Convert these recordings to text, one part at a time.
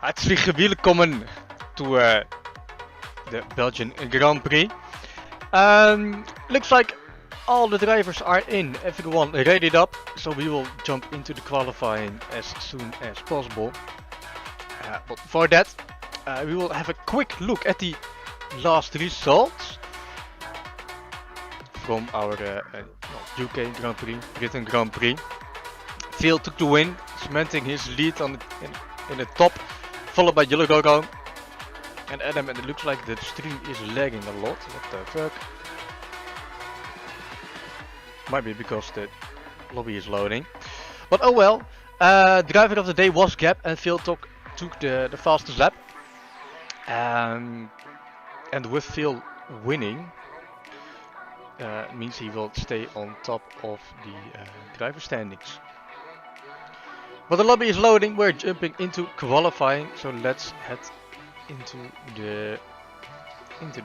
Herzlich willkommen to the Belgian Grand Prix. Looks like all the drivers are in, everyone readied up, so we will jump into the qualifying as soon as possible. But before that, we will have a quick look at the last results from our UK Grand Prix, Britain Grand Prix. Phil took the win, cementing his lead in the top, followed by OGKROE and Adam, and it looks like the stream is lagging a lot. What the fuck? Might be because the lobby is loading. But oh well. Driver of the day was Gap, and Phil took the fastest lap. And with Phil winning, means he will stay on top of the driver standings. But the lobby is loading, we're jumping into qualifying, so let's head into the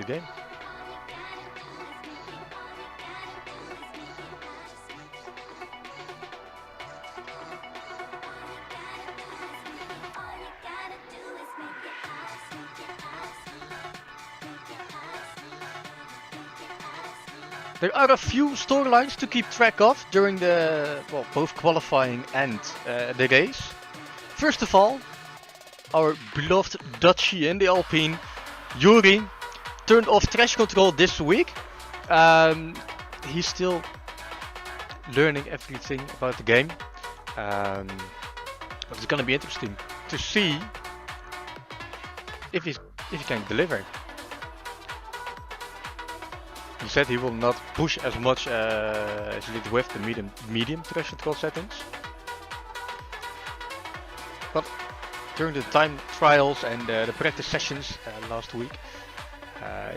game. There are a few storylines to keep track of during both qualifying and the race. First of all, our beloved Dutchie in the Alpine, Yuri, turned off trash control this week. He's still learning everything about the game. But it's gonna be interesting to see if he can deliver. He said he will not push as much as he did with the medium trash control settings. But during the time trials and the practice sessions last week,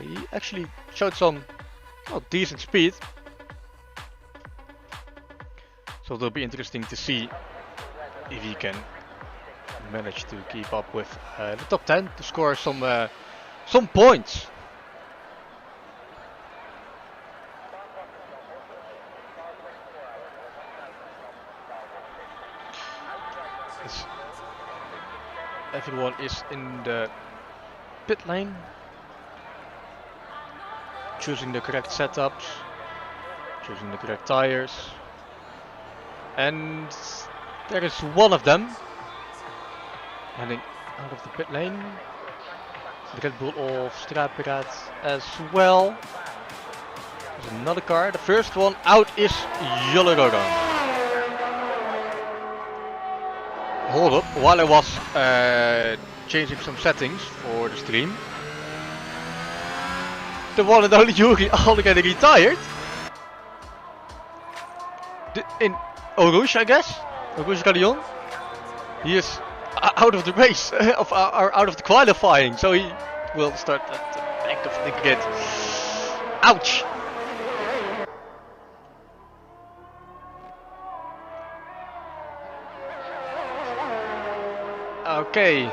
he actually showed some decent speed. So it'll be interesting to see if he can manage to keep up with the top 10 to score some points. Everyone is in the pit lane, choosing the correct setups, choosing the correct tires, and there is one of them heading out of the pit lane. The Red Bull of Straatpiraat as well. There's another car. The first one out is OGKROE. Hold up, while I was changing some settings for the stream, the one and only Yuri already retired. In Rouge, I guess? Rouge Galion. He is out of the race, out of the qualifying, so he will start at the back of the grid. Ouch! Okay,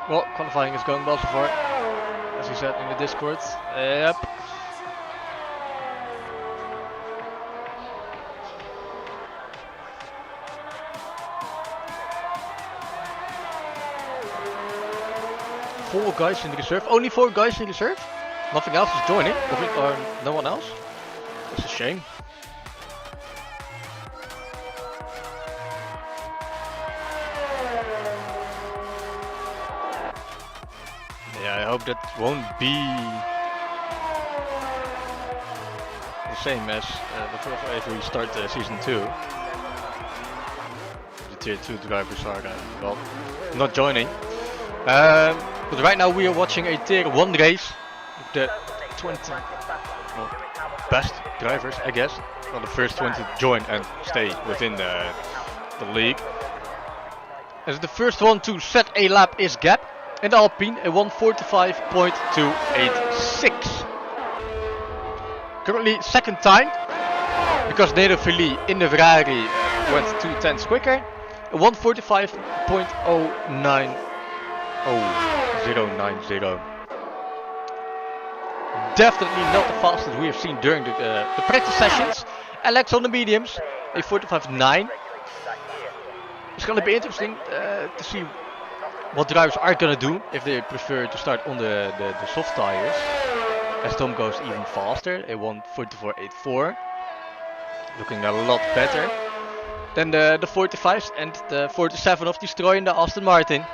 well, qualifying is going well so far, as he said in the Discord. Yep. Four guys in reserve, only 4 guys in reserve? Nothing else is joining, or no one else? That's a shame. Yeah, I hope that won't be the same as if we start season 2. The tier 2 drivers are well, not joining. But right now we are watching a tier 1 race with the 20 best drivers, I guess. Well, the first 20 to join and stay within the league. As the first one to set a lap is Gap. And Alpine a 1:45.286. Currently second time, because Nedervili in the Ferrari went 2 tenths quicker. A 1:45.090. Definitely not the fastest we have seen during the practice sessions. Alex on the mediums, a 45.9. It's going to be interesting to see what drivers are gonna do if they prefer to start on the soft tires. As Tom goes even faster, they want 44.84, looking a lot better than the 45s and the 47 of destroying the Aston Martin.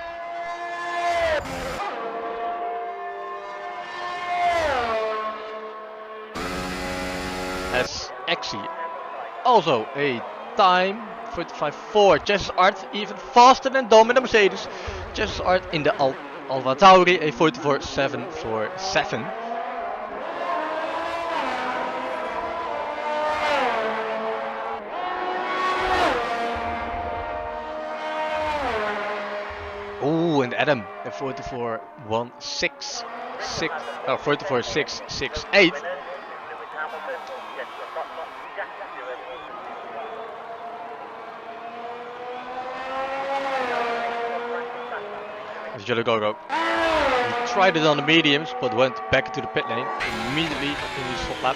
As actually also a time 45.4. Jess Art even faster than Dom in the Mercedes. Jess Art in the Alfa Tauri a 44.747. Oh, and Adam a 44.166. Oh, 44.668. Yellow Gogo. He tried it on the mediums, but went back into the pit lane immediately in his hot lap,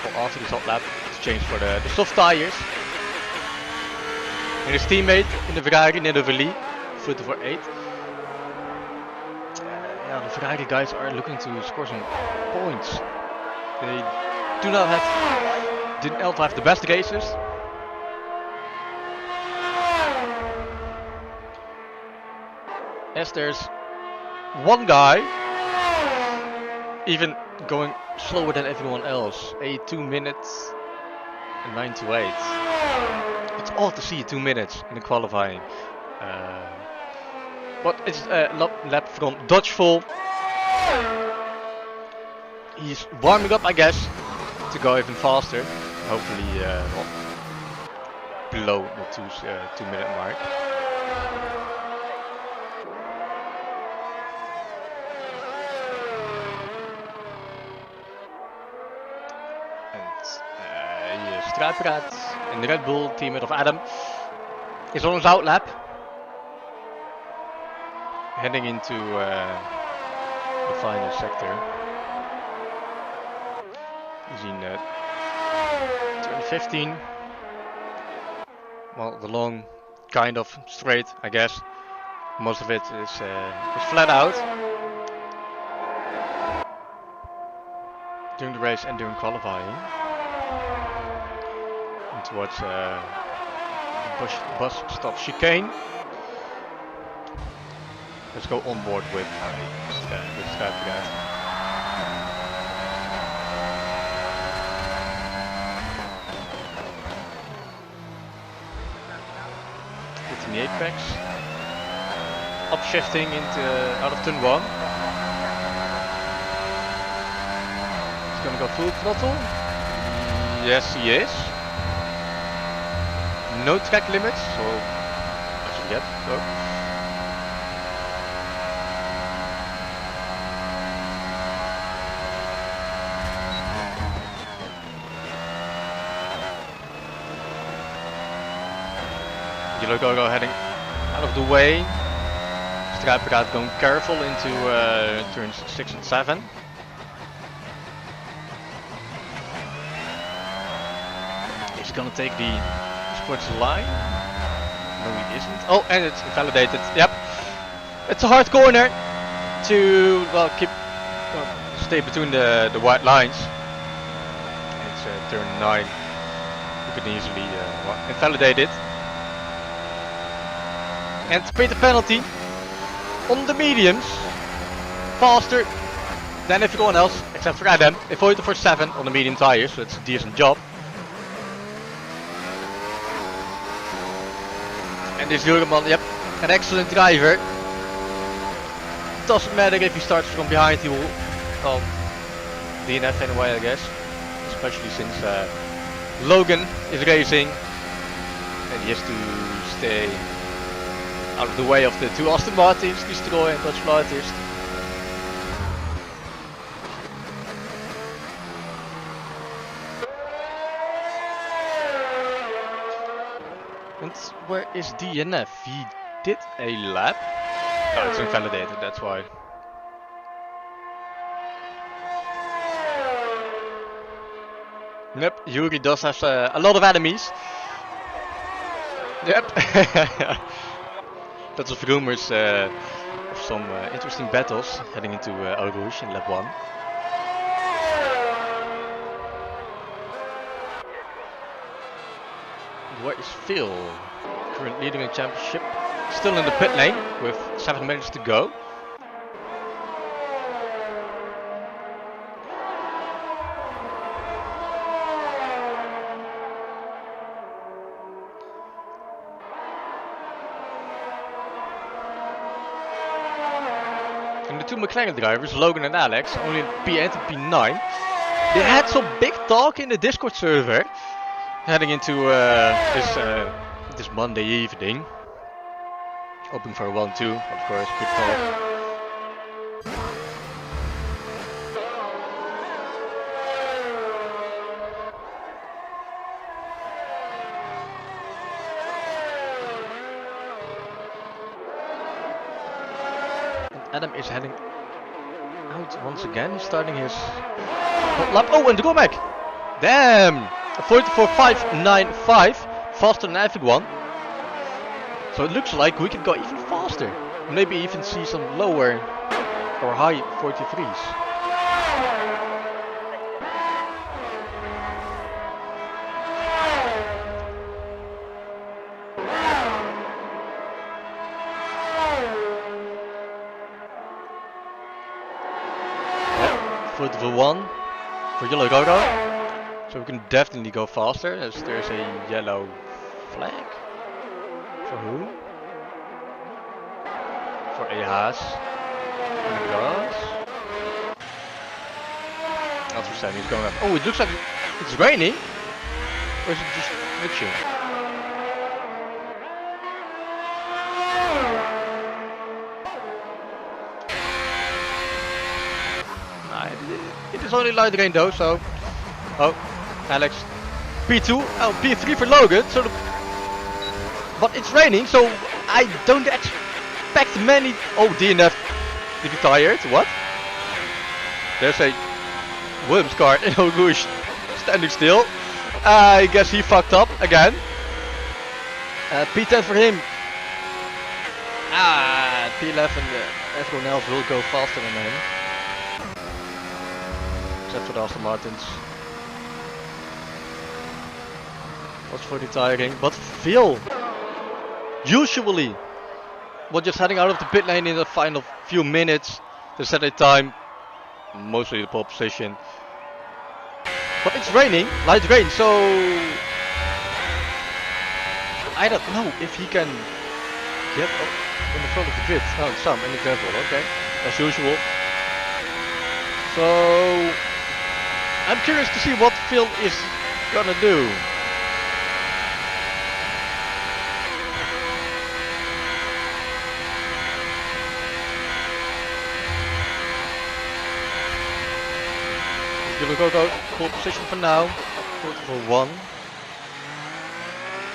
or after his hot lap, to change for the soft tires. And his teammate in the Ferrari, Nidoverly, 44.8. Yeah, the Ferrari guys are looking to score some points. They didn't have the best races. As there's one guy even going slower than everyone else, a 2 minutes and 9:28. It's odd to see 2 minutes in the qualifying, but it's a lap from Dodgeful. He's warming up, I guess, to go even faster. Hopefully, below the 2 minute mark. Struiperaad and the Red Bull teammate of Adam is on his out lap, heading into the final sector. He's in turn 15. Well, the long kind of straight, I guess. Most of it is flat out during the race and during qualifying. Towards bus stop chicane. Let's go on board with Struiperaad. Hitting the apex. Upshifting into out of turn 1. He's gonna go full throttle. Yes, he is. No track limits, so I should get go. Yellow Gogo heading out of the way. Struiperaad going careful into turns 6 and 7. He's gonna take the towards the line. No, he isn't. Oh, and it's invalidated. Yep. It's a hard corner to stay between the white lines. It's turn 9. You could easily invalidate it and pay the penalty on the mediums. Faster than everyone else except for Adam. They voted for 7 on the medium tires, so it's a decent job. And this Jurgenman, yep, an excellent driver. Doesn't matter if he starts from behind, he will, well, DNF anyway, I guess. Especially since Logan is racing and he has to stay out of the way of the 2 Aston Martins, Destroy and Dutch Flighters. And where is DNF? He did a lap. Oh, it's invalidated, that's why. Yep, Yuri does have a lot of enemies. Yep. Lots of rumors of some interesting battles heading into Eau Rouge in lap 1. Where is Phil? Current leading the championship. Still in the pit lane with 7 minutes to go. And the two McLaren drivers, Logan and Alex, only in P8 and P9. They had some big talk in the Discord server heading into this Monday evening. Hoping for a 1-2, of course, big talk. Adam is heading out once again. He's starting his lap. Oh, and the comeback! Damn! A 44.595, faster than everyone. So it looks like we can go even faster. Maybe even see some lower or high 43s. For 1 for yellow rotor, so we can definitely go faster as there's a yellow flag. For who? For a Haas. That's for Sam, he's going up. Oh, it looks like it's raining. Or is it just glitching? It is only light rain though, so... Oh, Alex. P2, oh, P3 for Logan, so but it's raining, so I don't expect many... Oh, DNF retired, what? There's a Williams car in Eau Rouge standing still. I guess he fucked up again. P10 for him. P11, everyone else will go faster than him. Except for the Aston Martins. Was for retiring, but Phil usually was just heading out of the pit lane in the final few minutes to set a time, mostly the pole position. But it's raining, light rain, so I don't know if he can get up in the front of the grid. Oh, some in the gravel, okay, as usual. So I'm curious to see what Phil is gonna do. He's gonna go pole position for now. For 1.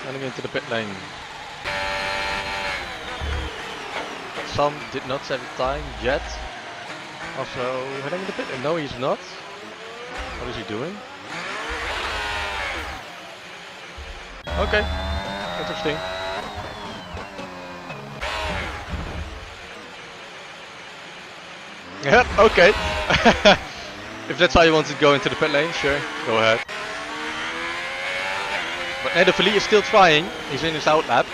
Running into the pit lane. Sam did not set a time yet. Also heading in the pit lane. No, he's not. What is he doing? Okay, interesting. Yeah, okay. If that's how you want to go into the pit lane, sure, go ahead. But Nedovali is still trying. He's in his out lap.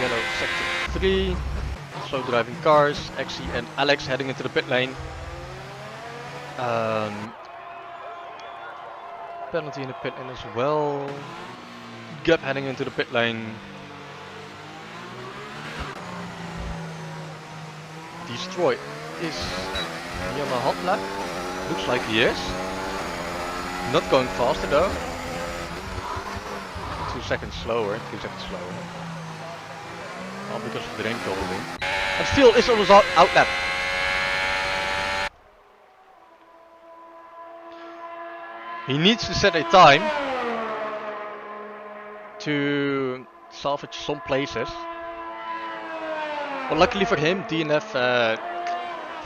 Yellow sector 3, slow driving cars, Exy and Alex heading into the pit lane. Penalty in the pit lane as well. Gap heading into the pit lane. Destroy is he on a hot lap? Looks like he is. Not going faster though. 2 seconds slower, 3 seconds slower. All because of the rain probably. And Phil is on his out lap. He needs to set a time to salvage some places. But luckily for him, DNF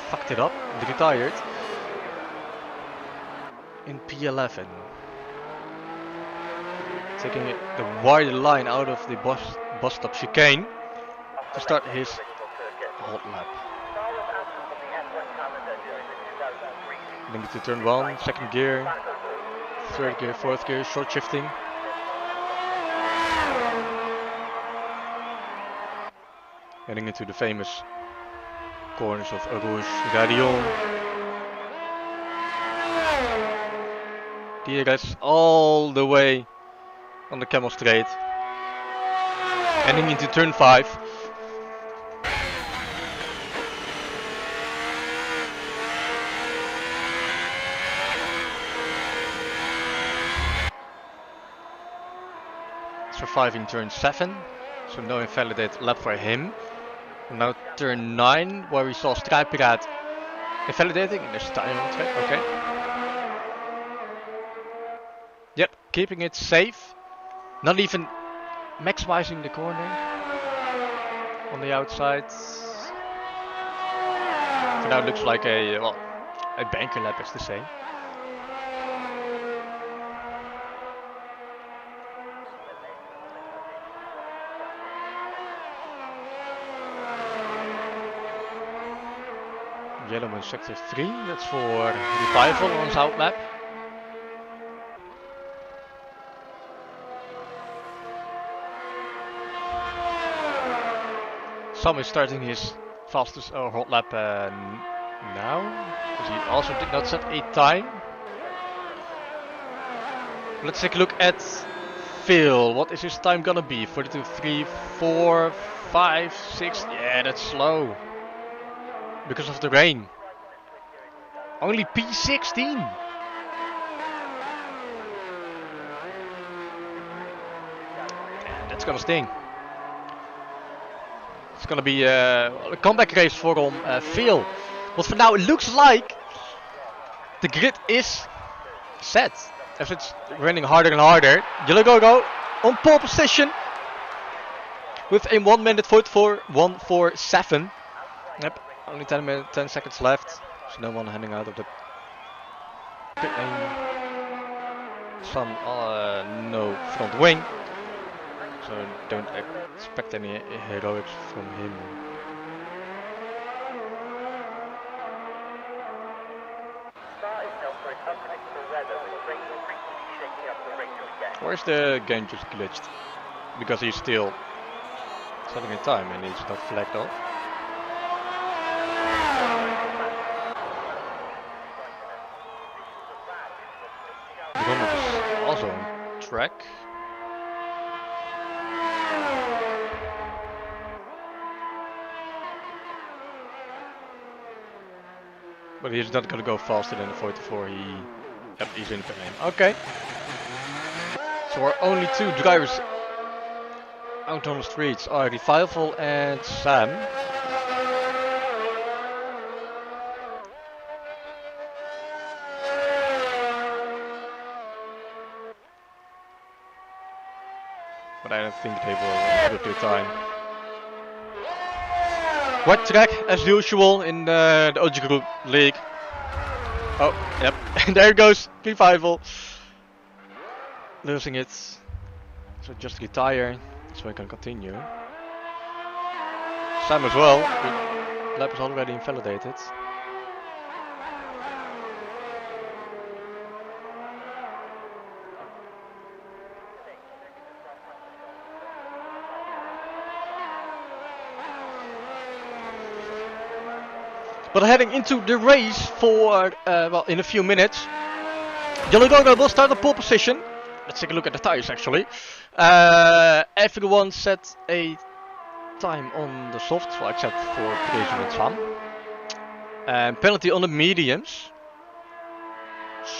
fucked it up and retired. in P11. Taking the wide line out of the bus stop chicane to start his hot lap. Heading into turn 1, second gear, third gear, fourth gear, short shifting. Heading into the famous corners of Rouge, Radion. DRS all the way on the Camel Straight. Heading into turn 5. Surviving turn 7, so no invalidate lap for him. And now turn 9, where we saw Strijdpiraat invalidating, and there's time on track, okay. Yep, keeping it safe. Not even maximizing the corner on the outside. For now it looks like a banker lap, as to say. Yellow in sector 3, that's for revival on his out lap. Sam is starting his fastest hot lap now, because he also did not set a time. Let's take a look at Phil. What is his time gonna be? 42, 3, 4, 5, 6. Yeah, that's slow. Because of the rain. Only P16. Yeah, that's gonna sting. It's gonna be a comeback race for Phil. But for now it looks like the grid is set. As it's raining harder and harder. Yellow Go on pole position. With a 1 minute 44.147. Yep. Only 10 seconds left, so no one heading out of the pit lane. Some no front wing, so don't expect any heroics from him. Or is the game just glitched? Because he's still setting a time and he's not flagged off. Also on track. But he's not gonna go faster than the 44. He's in the lane. Okay. So our only 2 drivers out on the streets are Revival and Sam. But I don't think they will with their time. Wet track as usual in the OGKROE League. Oh, yep, and there goes Revival. Losing it. So just retire so I can continue. Sam as well. The lap is already invalidated. But heading into the race for, well, in a few minutes. Yellow Go will start the pole position. Let's take a look at the tires actually. Everyone set a time on the softs, well, except for Prix and Sam. Penalty on the mediums.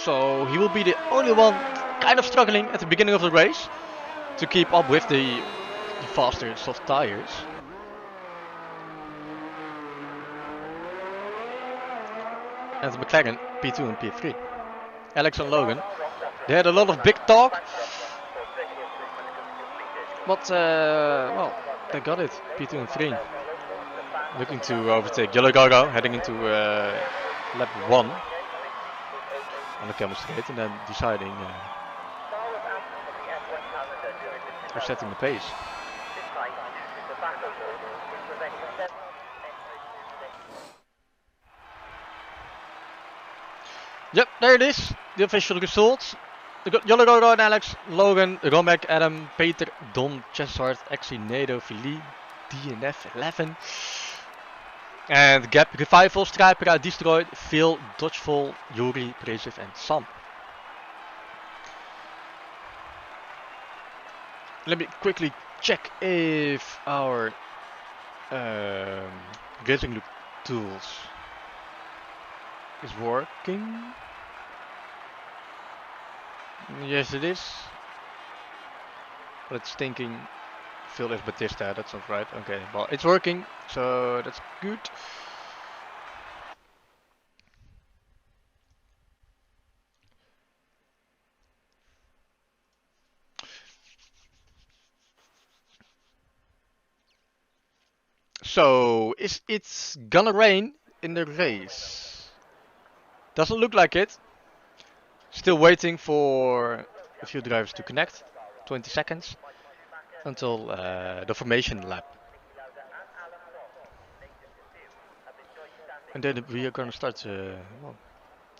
So he will be the only one kind of struggling at the beginning of the race to keep up with the faster soft tires. And the McLaren P2 and P3. Alex and Logan, they had a lot of big talk, but well, they got it. P2 and 3. Looking to overtake Yellow Go, heading into lap 1. on the camel straight and then deciding or setting the pace. Yep, there it is, the official results. Jolly and Alex, Logan, Romek, Adam, Peter, Dom, Cheshard, Exi, Nado, Philippe, DNF 11. And Gap, Revival, Striper, Destroyed, Phil, Dodgefall, Yuri, Prasiv and Sam. Let me quickly check if our Racing Loop tools is working. Yes, it is. But it's thinking Phil is Batista, that's not right. Okay, well, it's working, so that's good. So, is it's gonna rain in the race? Doesn't look like it. Still waiting for a few drivers to connect. 20 seconds until the formation lap. And then we are gonna start well,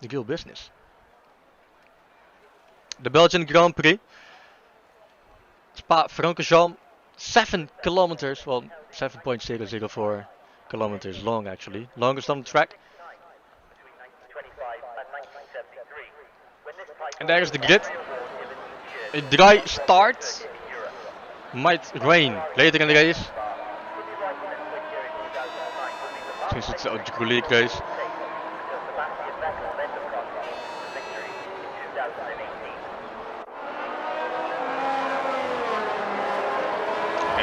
the real business. The Belgian Grand Prix. Spa-Francorchamps, 7 kilometers, well 7.004 kilometers long actually, longest on the track. And there's the grid. A dry start, might rain later in the race, since it's the OGKROE race.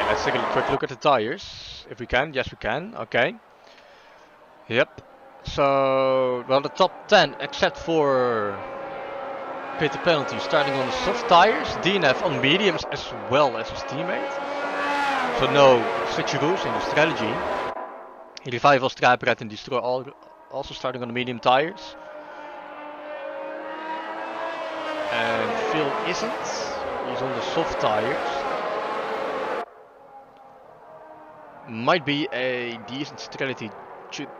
Let's take a quick look at the tires, if we can. Yes, we can. Okay. Yep. So, well, the top 10, except for Peter Penalty, starting on the soft tires. DNF on mediums as well as his teammate. So no switcheroos in the strategy. Revival, Striper and Destroy also starting on the medium tires. And Phil isn't. He's on the soft tires. Might be a decent strategy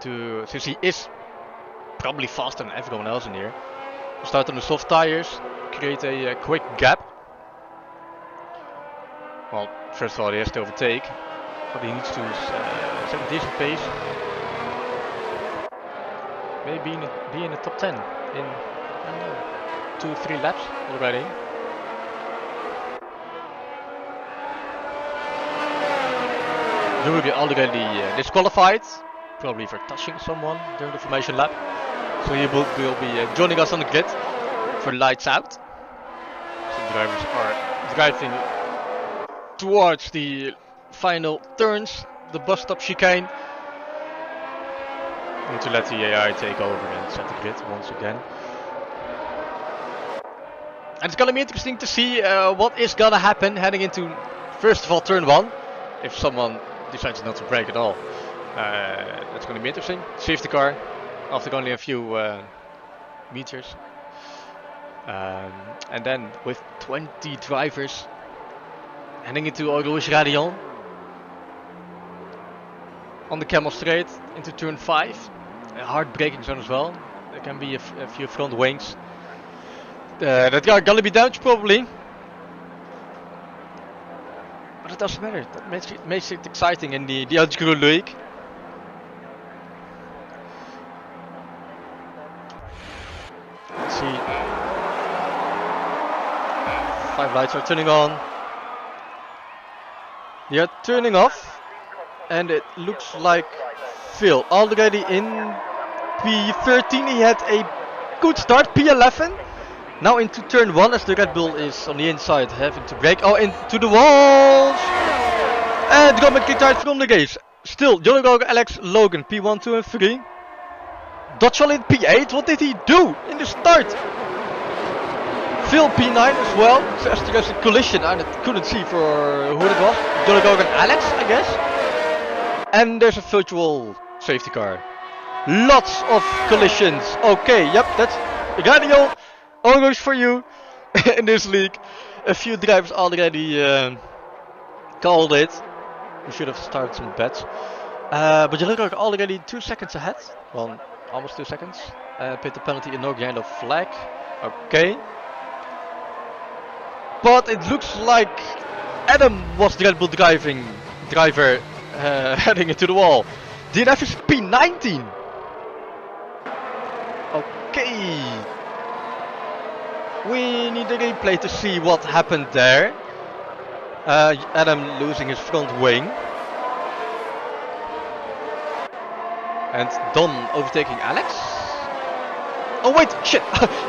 to since he is probably faster than everyone else in here. Start on the soft tires, create a quick gap. Well, first of all he has to overtake, but he needs to set a decent pace. Maybe be in the top 10 in, I don't know, 2-3 laps already. You will be already disqualified, probably for touching someone during the formation lap. So he will be joining us on the grid for lights out. So drivers are driving towards the final turns, the bus stop chicane. And to let the AI take over and set the grid once again. And it's gonna be interesting to see what is gonna happen heading into, first of all, turn 1. If someone decides not to brake at all, that's going to be interesting. Safety car after only a few meters, and then with 20 drivers heading into Rouge Radion on the Camel Straight into turn 5, a hard braking zone as well. There can be a few front wings that are going to be damaged probably. But it doesn't matter, that makes it exciting in the OGKROE League. Let's see. 5 lights are turning on. They are turning off. And it looks like Phil already in P13. He had a good start, P11. Now into turn 1 as the Red Bull is on the inside having to brake. Oh, into the walls! And Romek retired from the race. Still, Johnny Roger, Alex, Logan, P1, 2 and 3. Dodgefall in P8, what did he do in the start? Phil P9 as well, so as there's a collision, I couldn't see for who it was. Johnny Roger and Alex, I guess. And there's a virtual safety car. Lots of collisions. Okay, yep, that's Radio. almost for you in this league. A few drivers already called it. We should have started some bets. But you look like already 2 seconds ahead. Well, almost 2 seconds. Pit the penalty and no yellow flag. Okay. But it looks like Adam was the Red Bull driver heading into the wall. DNF is P19. Okay. We need a replay to see what happened there. Adam losing his front wing. And Don overtaking Alex. Oh wait, shit!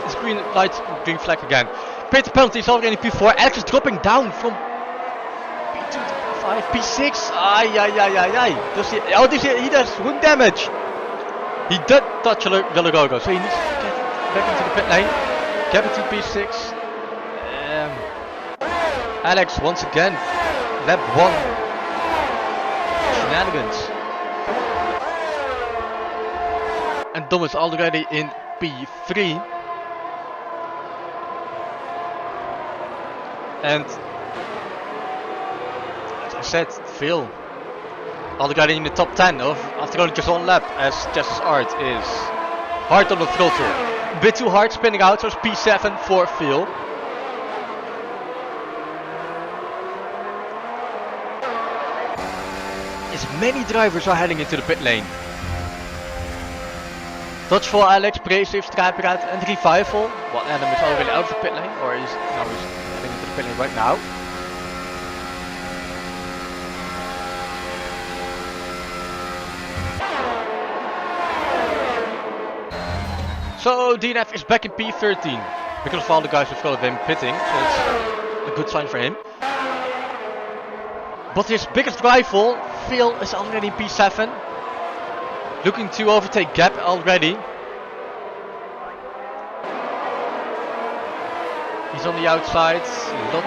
It's green light, green flag again. Pit penalty is already P4. Alex is dropping down from P2 to P5, P6. Ay. He does wing damage. He did touch yellow logo, so he needs to get back into the pit lane. Get into P6. Alex once again, lap 1. Shenanigans. And Dom is already in P3. And as I said, Phil already in the top 10 after only just 1 lap, as Jess's Art is hard on the throttle. A bit too hard, spinning out, so it's P7 for Phil. As many drivers are heading into the pit lane. Dodge for Alex, Prix, Strijperaad and Revival. Well, Adam is already out of the pit lane, or he's heading into the pit lane right now. So DNF is back in P13 because of all the guys who followed him pitting, so it's a good sign for him. But his biggest rival, Phil, is already in P7. Looking to overtake Gap already. He's on the outside, a lot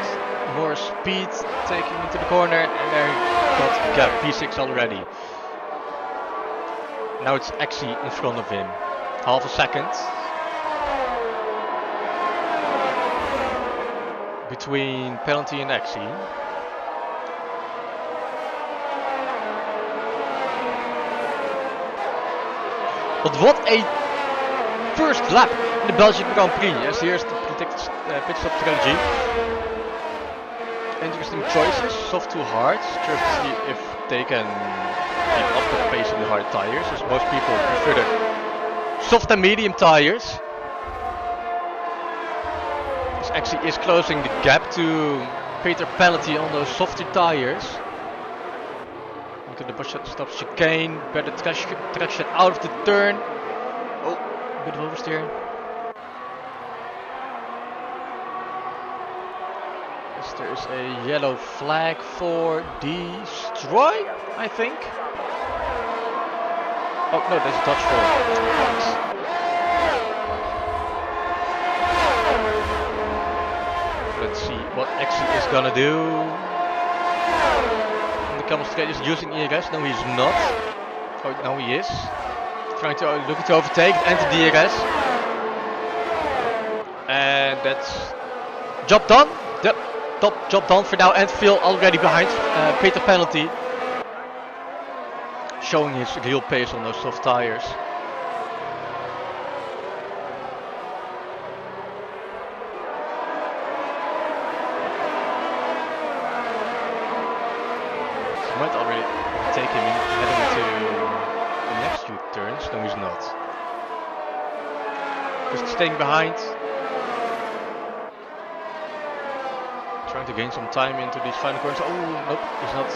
more speed, taking into the corner, and there got Gap P6 already. Now it's Axie in front of him. Half a second between penalty and Axie. But what a first lap in the Belgian Grand Prix. Yes, here's the predicted pit stop strategy. Interesting choices, soft to hard, just to see if they can keep up the pace in the hard tires, as most people prefer the soft and medium tires. This actually is closing the gap to Peter penalty on those softer tires. Look at the bus stop chicane, better traction out of the turn. Oh, a bit of oversteer. Yes, there is a yellow flag for destroy, I think. Oh no, there's a dodge for. Let's see what Axie is gonna do. And the camel straight is using ERS. No, he's not. Oh, no, he is. Looking to overtake and the DRS. And that's job done. Yep, top job done for now. And Phil already behind Peter penalty. Showing his real pace on those soft tires. He might already take him in, heading into the next few turns. No, he's not. Just staying behind. Trying to gain some time into these final corners. Oh, nope, he's not.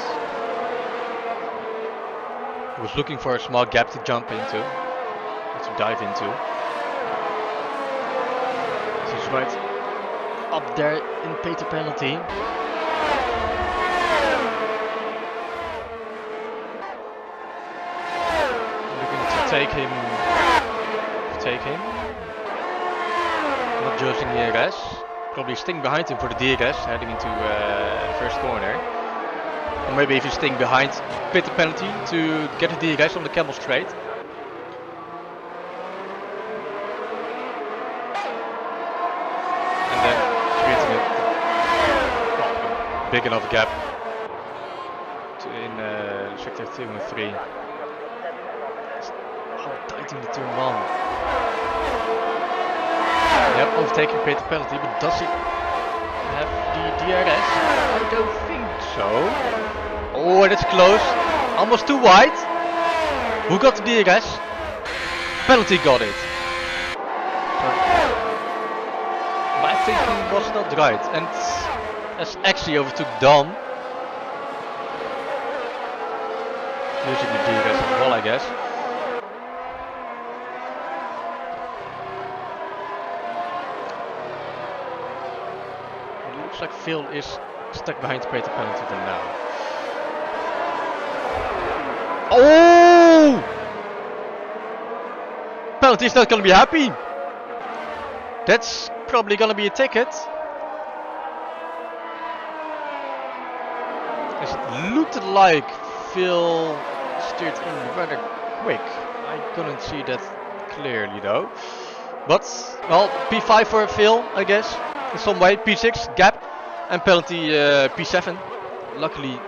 He was looking for a small gap to jump into, to dive into. So he's right up there in Peter penalty. Looking to take him. Not using the DRS. Probably staying behind him for the DRS, heading into first corner. Or maybe if he's staying behind, pit the penalty to get the DRS on the camel straight. big enough gap in sector 2 and 3. How tight in the turn 1. Yep, overtaking Peter penalty, but does he have the DRS? I don't think so. Oh, that's close. Almost too wide. Who got the DRS? Penalty got it. So, my thinking was not right. And as actually overtook Dom, using the DRS as well, I guess. It looks like Phil is stuck behind Peter penalty for now. Oh! Penalty's not gonna be happy. That's probably gonna be a ticket. As it looked like Phil steered in rather quick. I couldn't see that clearly though. But, well, P5 for Phil, I guess, in some way. P6, gap, and penalty P7. Luckily,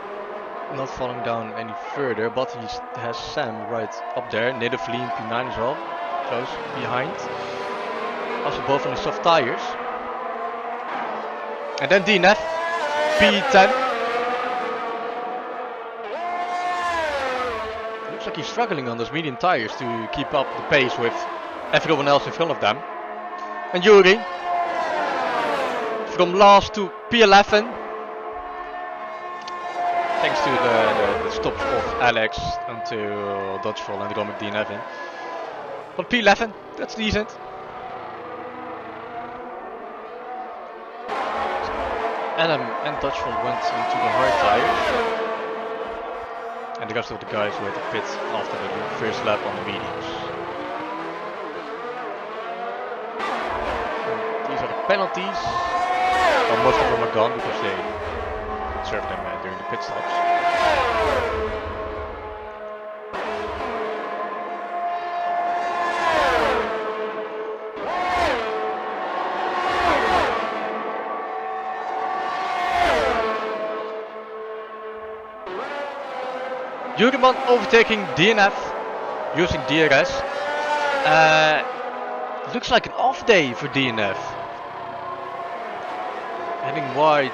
not falling down any further, but he has Sam right up there, natively in P9 as well, close behind. Also both on the soft tires. And then DNF, P10. Looks like he's struggling on those medium tires to keep up the pace with everyone else in front of them. And Yuri, from last to P11. Thanks to the stops of Alex until Dodgefall and Romic DNF. But P11, that's decent. Adam and Dodgefall went into the hard tires. And the rest of the guys were at the pit after the first lap on the mediums. And these are the penalties. Well, most of them are gone because they served them during the pit stops. Jurgenman overtaking DNF using DRS. Looks like an off day for DNF. Heading wide.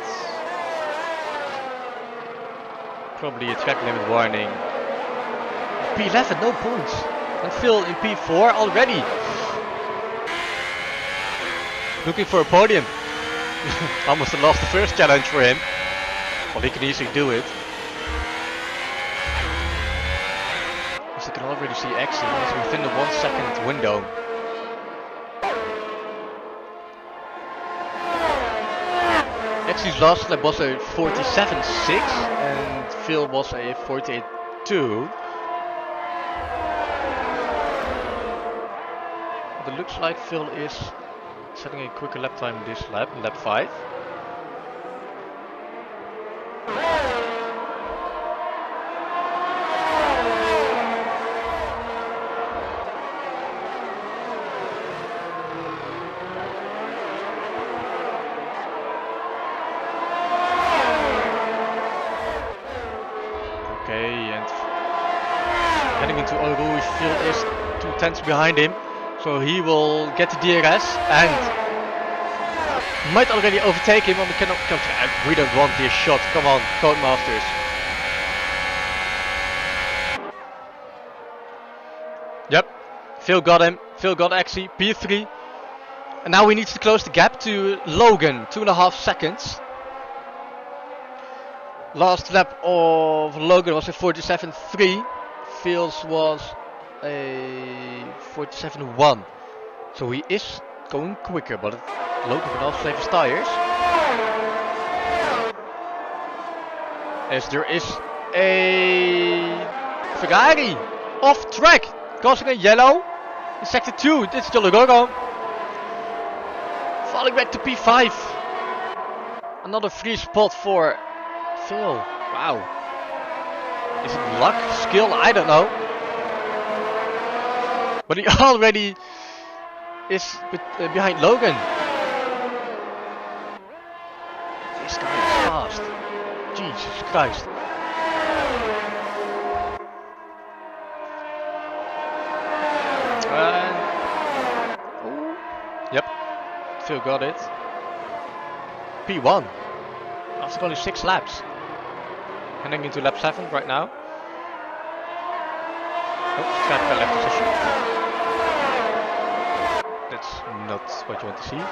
Probably a track limit warning. P11, no points. And Phil in P4 already. Looking for a podium. Almost lost the first challenge for him. Well, he can easily do it. As you can already see Axie is within the 1 second window. Axie's last lap was a 47.6 and Phil was a 48.2. But it looks like Phil is setting a quicker lap time this lap, lap 5. Heading into OGKROE, Phil is 2 tenths behind him, so he will get the DRS and might already overtake him on the cannot come. We don't want this shot. Come on, Codemasters. Yep, Phil got him. Phil got Axie, P3, and now we need to close the gap to Logan, 2.5 seconds. Last lap of Logan was a 47.3. Phil's was a 47.1. So he is going quicker, but Logan can also save his tires. As there is a Ferrari off track, causing a yellow in sector 2. It's still a go-go. Falling back to P5. Another free spot for Phil. Wow. Is it luck? Skill? I don't know. But he already is behind Logan. This guy is fast. Jesus Christ. Yep, still got it. P1 after only 6 laps. Heading into lap 7 right now. Oh, Skype left position. That's not what you want to see.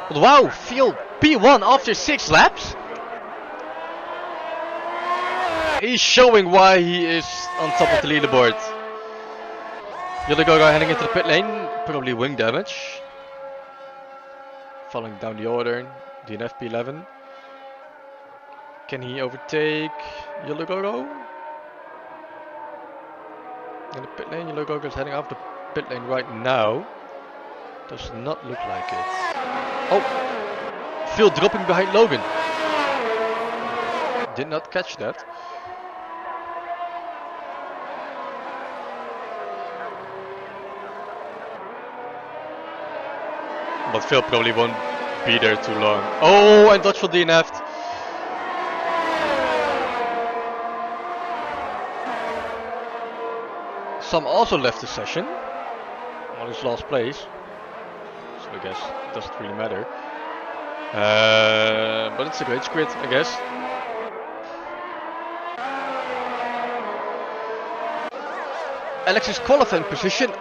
But wow, Phil P1 after 6 laps. He's showing why he is on top of the leaderboard. OGKROE heading into the pit lane, probably wing damage. Falling down the order, DNF P11. Can he overtake OGKROE? In the pit lane, OGKROE is heading off the pit lane right now. Does not look like it. Oh! Phil dropping behind Logan. Did not catch that. But Phil probably won't be there too long. Oh, and Dodge for DNF'd. Some also left the session on his last place, so I guess it doesn't really matter. But it's a great squid, I guess. Alex's qualifying position,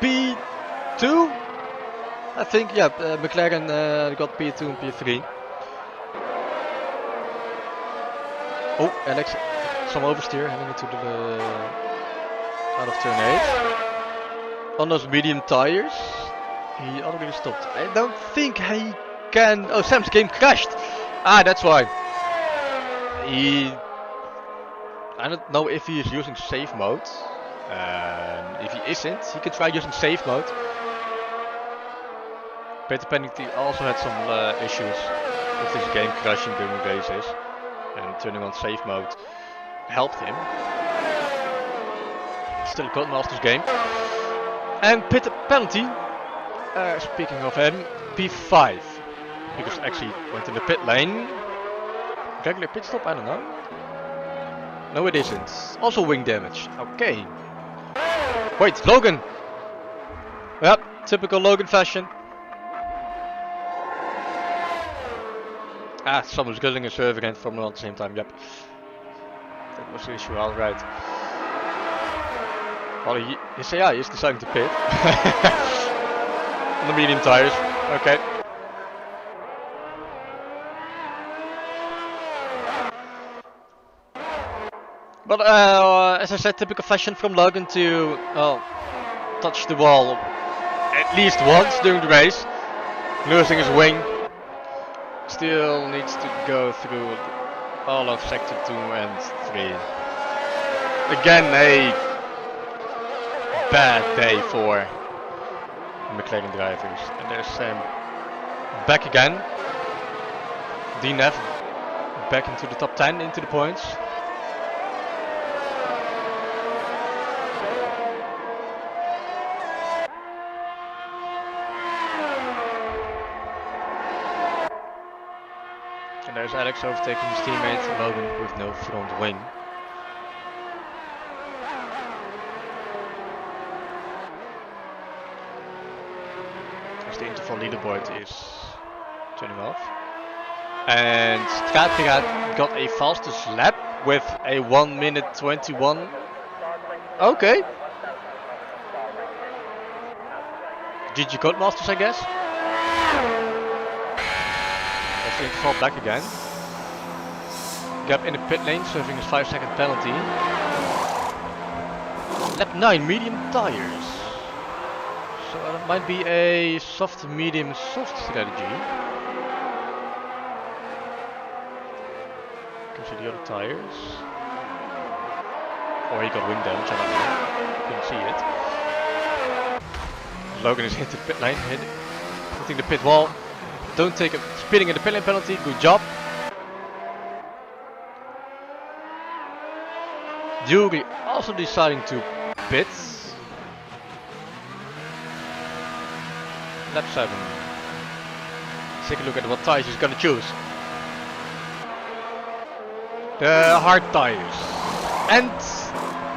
P2? I think, yeah, McLaren got P2 and P3. Oh, Alex, some oversteer heading into the out of turn 8. On those medium tires, he already stopped. I don't think he can. Oh, Sam's game crashed. Ah, that's why. I don't know if he is using safe mode. If he isn't, he can try using safe mode. Peter Pennington also had some issues with his game crashing during races, and turning on safe mode helped him. Still a Codemasters game. And pit penalty, speaking of him, P5. Because actually went in the pit lane. Regular pit stop, I don't know. No it isn't. Also wing damage, okay. Wait, Logan! Yep, typical Logan fashion. Ah, someone's getting a server and Formula 1 at the same time, yep. That was the issue, alright. Well, his AI is deciding to pit. On the medium tires, okay. But as I said, typical fashion from Logan to touch the wall at least once during the race, losing his wing. Still needs to go through all of sector 2 and 3. Again, a bad day for McLaren drivers. And there's Sam back again. DNF back into the top 10, into the points. And there's Alex overtaking his teammate Logan with no front wing. As the interval leaderboard is turning off. And Straatpiraat got a fastest lap with a 1 minute 21. Okay. GG Codemasters, I guess. To fall back again. Gap in the pit lane, serving his 5-second penalty. Lap 9, medium tires. So that might be a soft, medium, soft strategy. Can see the other tires. Or he got wing damage, I don't know. Couldn't see it. Logan is hit the pit lane, hitting the pit wall. Don't take a speeding in the pit lane penalty, good job. Yuri also deciding to pit. Lap 7. Let's take a look at what tires he's gonna choose. The hard tires. And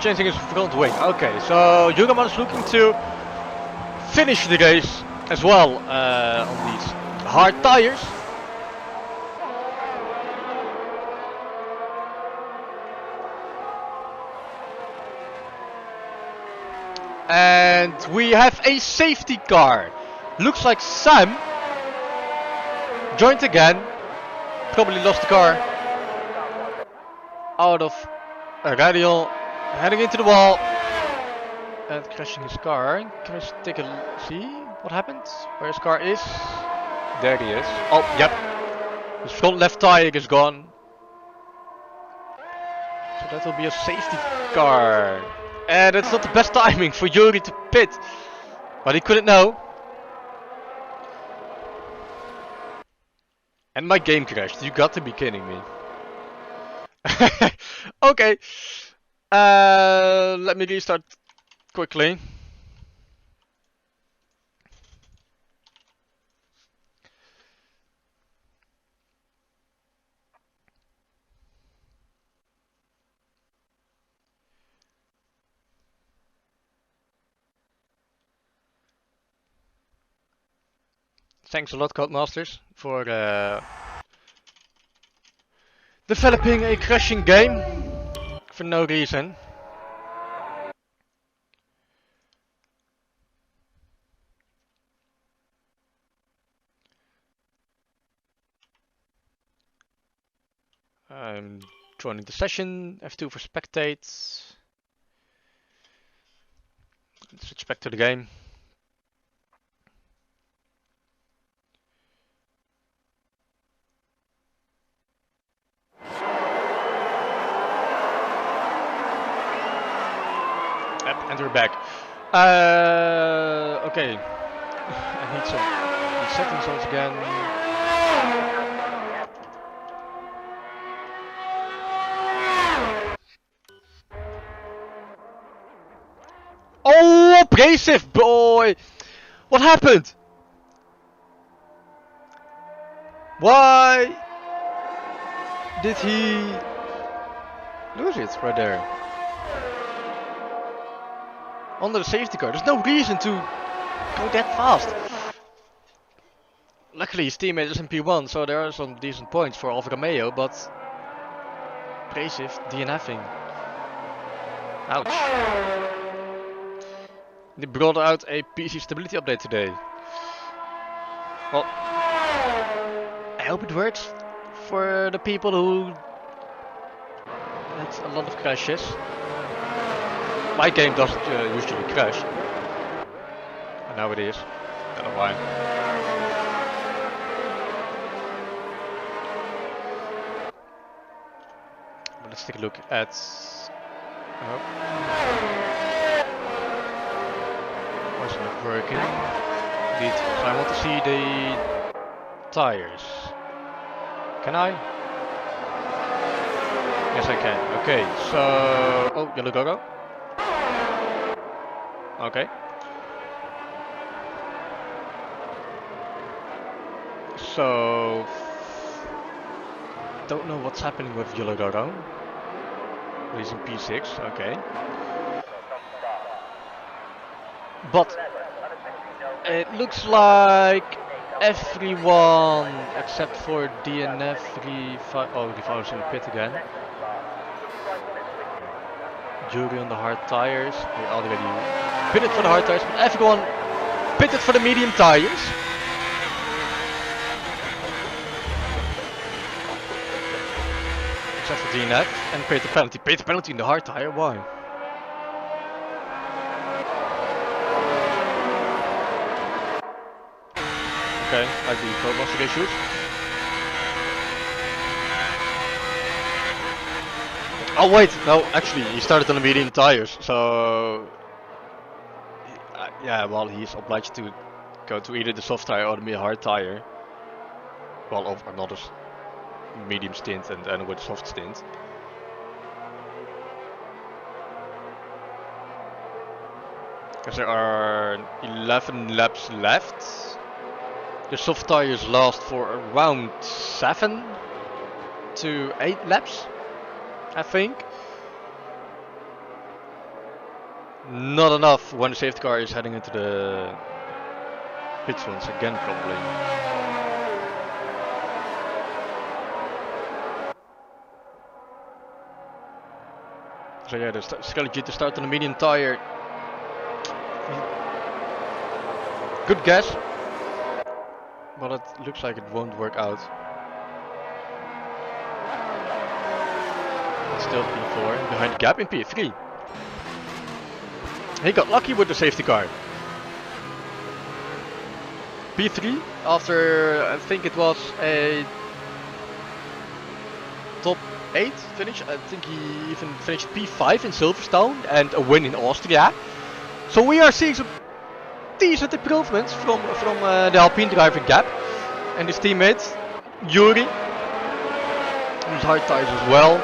changing his front wing. Okay, so Yugaman is looking to finish the race as well on these hard tires. And we have a safety car. Looks like Sam joined again. Probably lost the car out of a radial, heading into the wall and crashing his car. Can I take a see what happened? Where his car is? There he is. Oh, yep. His front left tire is gone. So that will be a safety car. And it's not the best timing for Yuri to pit. But he couldn't know. And my game crashed. You got to be kidding me. Okay. Let me restart quickly. Thanks a lot, Codemasters, for developing a crashing game for no reason. I'm joining the session, F2 for spectate. Let's switch back to the game. Yep, and we're back. Okay. I need some settings once again. Oh, abrasive boy! What happened? Why did he lose it right there? Under the safety car. There's no reason to go that fast. Luckily his teammate is in P1, so there are some decent points for Alfa Romeo, but abrasive DNFing. Ouch. They brought out a PC stability update today. Well, I hope it works for the people who had a lot of crashes. My game doesn't usually crash. And now it is. I don't know why. But let's take a look at... Oh. Why is it not working? Indeed. So I want to see the tires. Can I? Yes I can. Okay, so... Oh, yellow go-go. Okay. So... Don't know what's happening with yellow go-go. He's in P6, okay. But it looks like everyone except for DNF Revival's in the pit again. Jury on the hard tires. They already pitted for the hard tires, but everyone pitted for the medium tires. Except for DNF and paid the penalty. Paid the penalty in the hard tire, why? Okay, I do Codemaster issues. Oh wait, no, actually he started on the medium tires, so... yeah, well he's obliged to go to either the soft tire or the hard tire. Well, of another medium stint and with soft stint. Because there are 11 laps left. The soft tires last for around 7 to 8 laps. I think. Not enough when the safety car is heading into the pit zones again, probably. So yeah, the strategy to start on the medium tire. Good guess, but it looks like it won't work out. It's still P4 behind the gap in P3. He got lucky with the safety car. P3 after I think it was a top 8 finish. I think he even finished P5 in Silverstone and a win in Austria. So we are seeing some decent improvements from the Alpine driver Gap and his teammate Yuri, who's hard tires as well.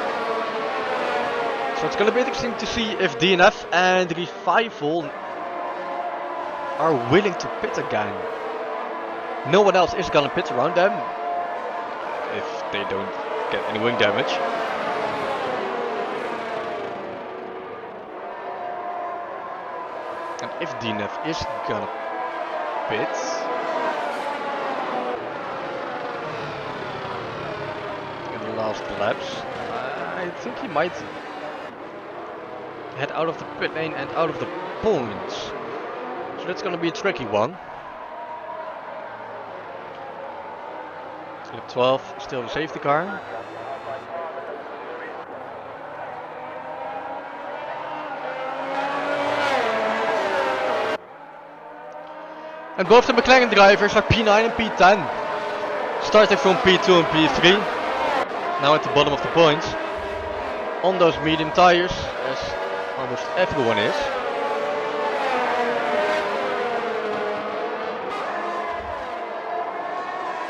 So it's gonna be interesting to see if DNF and Revival are willing to pit again. No one else is gonna pit around them if they don't get any wing damage. And if DNF is gonna pit, in the last laps, I think he might head out of the pit lane and out of the points. So that's gonna be a tricky one. Lap 12, still the safety car. And both the McLaren drivers are P9 and P10. Starting from P2 and P3. Now at the bottom of the points. On those medium tires, as almost everyone is.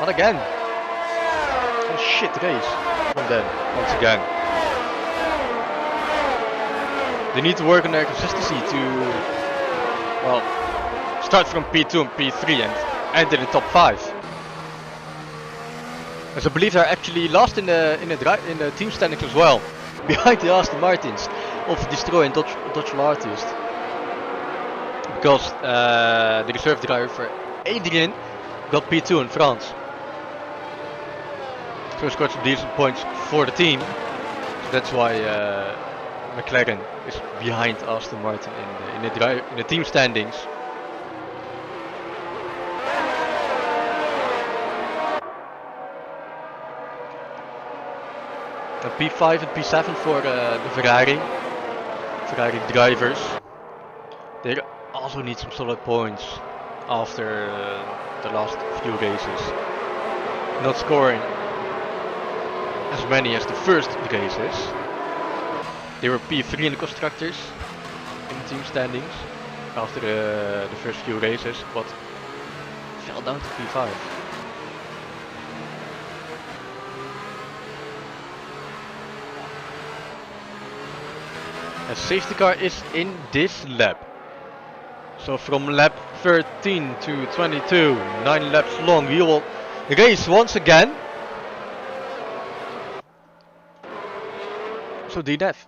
But again, a shit race from them once again. They need to work on their consistency to, well, start from P2 and P3 and end in the top 5. As I believe they're actually last in the team standings as well, behind the Aston Martins of Destroy and Dodge Artist. Because the reserve driver for Adrian got P2 in France. So he scored some decent points for the team. So that's why McLaren is behind Aston Martin in the team standings. And P5 and P7 for the Ferrari drivers. They also need some solid points after the last few races. Not scoring as many as the first races. They were P3 in the constructors in the team standings after the first few races, but fell down to P5. A safety car is in this lap. So from lap 13 to 22, 9 laps long, we will race once again. So DNF,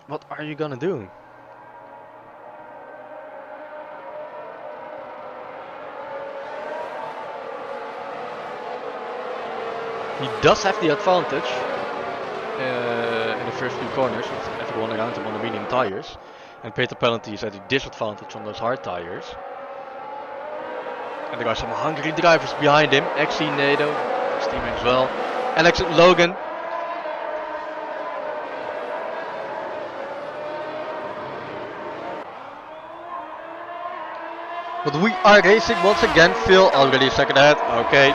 what are you gonna do? He does have the advantage in the first few corners with everyone around him on the medium tires, and Peter Penalty is at a disadvantage on those hard tires. And there are some hungry drivers behind him. XC Nado, his teammate as well. Alex Logan. But we are racing once again. Phil already second ahead. Okay.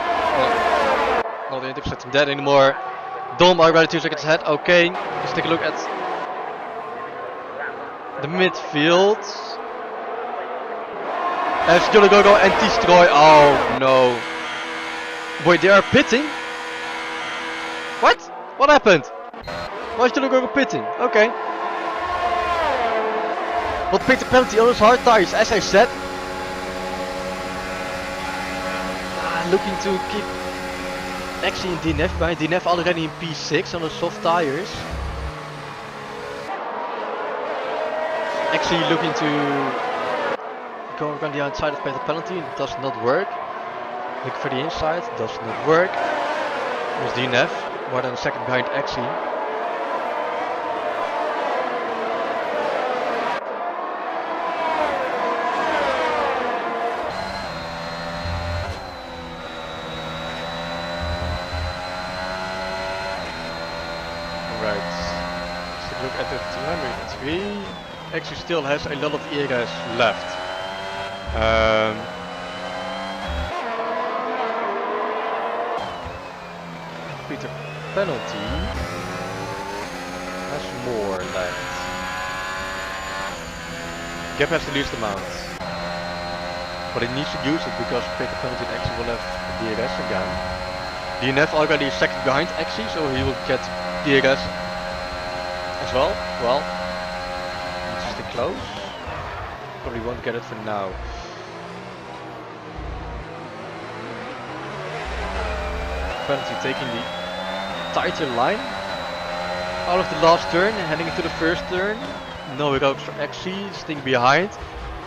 Not interested in that anymore. Dom already 2 seconds ahead. Okay. Let's take a look at the midfield. And Go and Destroy. Oh no. Wait, they are pitting? What? What happened? Why is Go pitting? Okay. But Peter Penalty on those hard tires, as I said. Looking to keep actually in DNF behind. DNF already in P6 on the soft tires. actually looking to go around the outside of Peter penalty. It does not work. Looking for the inside. Does not work. There's DNF. More than a second behind Axie. Look at the telemetry. Actually still has a lot of eras left. Peter penalty has more left. Gap has the least amount, but he needs to use it because Peter penalty actually will have DRS again. DNF already second behind Axie, so he will get DRS as well. Well, needs to stay close. Probably won't get it for now. Penalty taking the tighter line out of the last turn, heading into the first turn. No ropes for Axie, staying behind.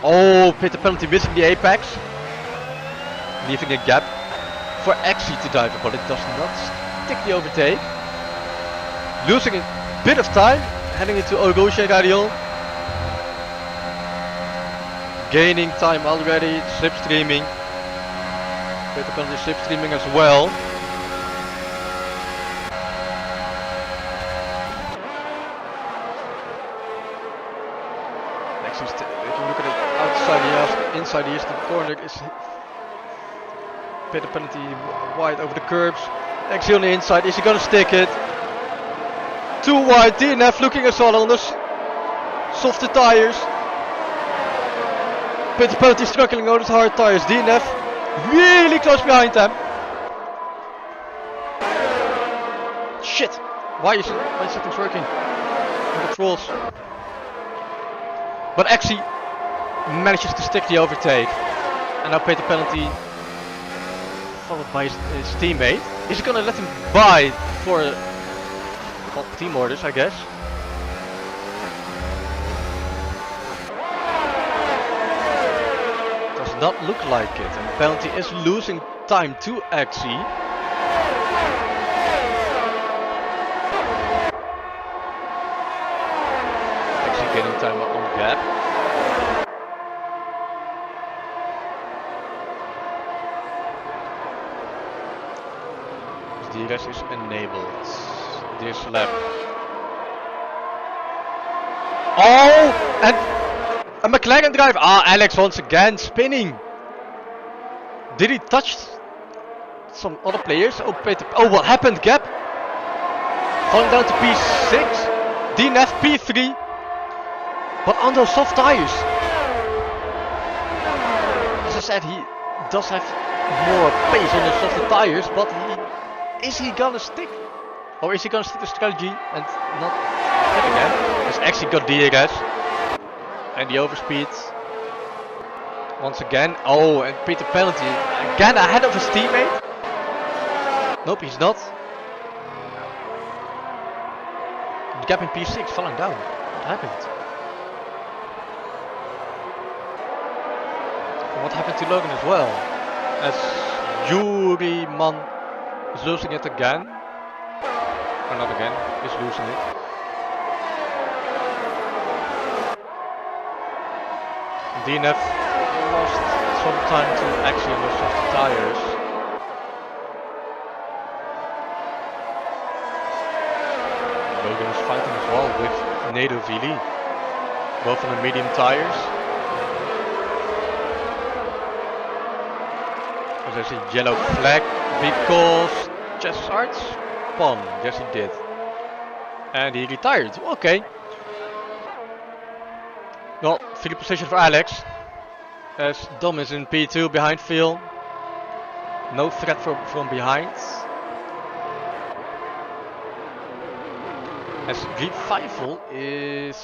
Oh, Peter penalty missing the apex, leaving a gap for Axie to dive, but it does not stick the overtake. Losing a bit of time, heading into OGKROE. Gaining time already, slipstreaming. Peter penalty slipstreaming as well. If you look at it outside the inside the eastern corner is Peter penalty wide over the curbs. Axie on the inside, is he gonna stick it? Too wide, DNF looking as well on the softer tires. Peter penalty struggling on those hard tires. DNF really close behind them. Shit! Why is something's working? Controls. But Axie manages to stick the overtake. And now Peter penalty followed by his teammate. Is he gonna let him by for team orders, I guess? Does not look like it. And penalty is losing time to Axie. Axie getting time on gap. DRS is enabled. This lap. Oh! And a McLaren drive. Ah, Alex once again spinning. Did he touch some other players? Oh, Peter. Oh, what happened? Gap. Falling down to P6. DNF P3. But on those soft tires. As I said, he does have more pace on the softer tires, but is he gonna stick? Or is he gonna stick to strategy and not hit again? He's actually got DRS. And the overspeed. Once again. Oh, and Peter penalty. Again ahead of his teammate. Nope, he's not. The gap in P6 falling down. What happened? And what happened to Logan as well? As Yuri Man is losing it again. Or not again, is losing it. DNF lost some time to Axie on those softer tires. Logan is fighting as well with Nado Vili, both on the medium tires. There's a yellow flag because Chess Arts spun. Yes, he did. And he retired. Okay. Well, free position for Alex. As Dom is in P2 behind Phil. No threat from behind. As Revival is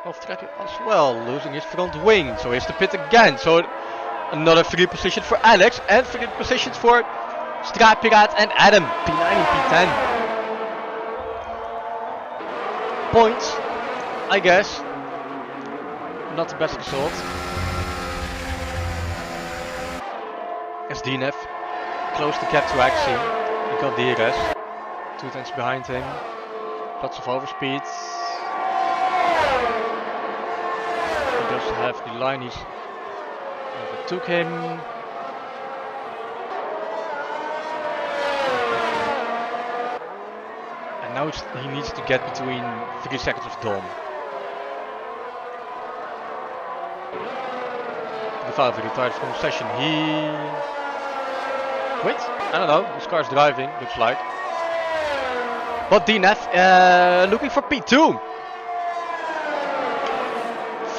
off track as well, losing his front wing. So here's the pit again. So another free position for Alex and free positions for Straatpiraat and Adam. P9 and P10. Points, I guess. not the best result. As DNF closed the gap to Axie. He got DRS. 2 tenths behind him. Lots of overspeed. He doesn't have the line. He's overtook him. And now he needs to get between 3 seconds of Dom. The Valve retired from the session. He quit? I don't know. His car's driving, looks like. But DNF looking for P2.